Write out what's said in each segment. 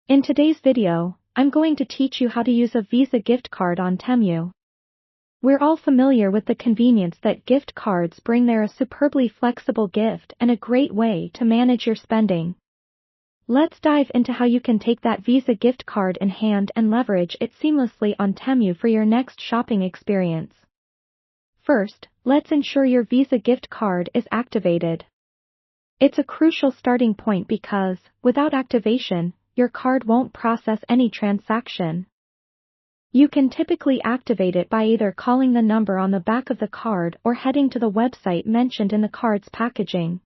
In today's video, I'm going to teach you how to use a Visa gift card on Temu. We're all familiar with the convenience that gift cards bring. They're a superbly flexible gift and a great way to manage your spending. Let's dive into how you can take that Visa gift card in hand and leverage it seamlessly on Temu for your next shopping experience. First, let's ensure your Visa gift card is activated. It's a crucial starting point because, without activation, your card won't process any transaction. You can typically activate it by either calling the number on the back of the card or heading to the website mentioned in the card's packaging.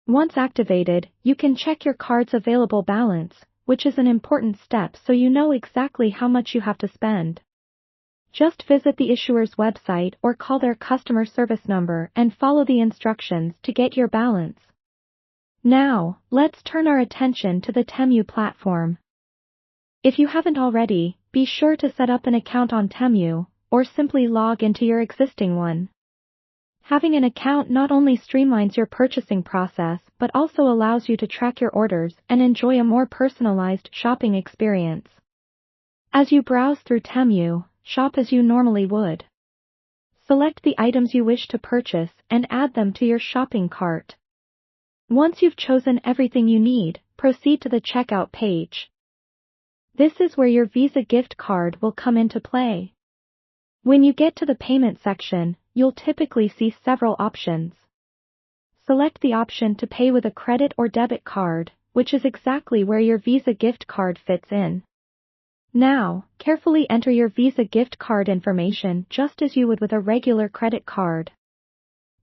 Once activated, you can check your card's available balance, which is an important step so you know exactly how much you have to spend. Just visit the issuer's website or call their customer service number and follow the instructions to get your balance. Now, let's turn our attention to the Temu platform. If you haven't already, be sure to set up an account on Temu, or simply log into your existing one. Having an account not only streamlines your purchasing process but also allows you to track your orders and enjoy a more personalized shopping experience. As you browse through Temu, shop as you normally would. Select the items you wish to purchase and add them to your shopping cart. Once you've chosen everything you need, proceed to the checkout page. This is where your Visa gift card will come into play. When you get to the payment section, you'll typically see several options. Select the option to pay with a credit or debit card, which is exactly where your Visa gift card fits in. Now, carefully enter your Visa gift card information just as you would with a regular credit card.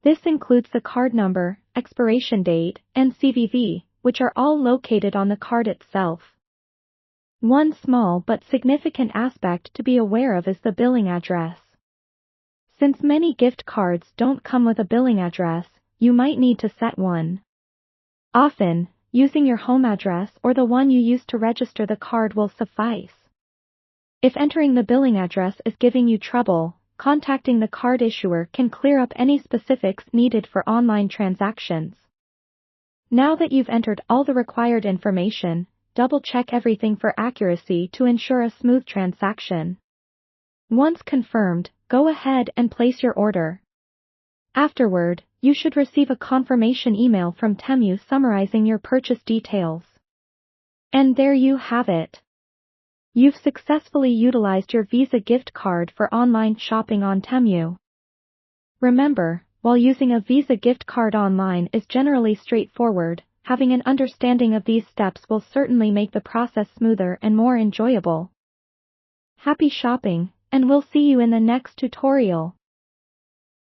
This includes the card number, expiration date, and CVV, which are all located on the card itself. One small but significant aspect to be aware of is the billing address. Since many gift cards don't come with a billing address, you might need to set one. Often, using your home address or the one you used to register the card will suffice. If entering the billing address is giving you trouble, contacting the card issuer can clear up any specifics needed for online transactions. Now that you've entered all the required information, double-check everything for accuracy to ensure a smooth transaction. Once confirmed, go ahead and place your order. Afterward, you should receive a confirmation email from Temu summarizing your purchase details. And there you have it. You've successfully utilized your Visa gift card for online shopping on Temu. Remember, while using a Visa gift card online is generally straightforward, having an understanding of these steps will certainly make the process smoother and more enjoyable. Happy shopping, and we'll see you in the next tutorial.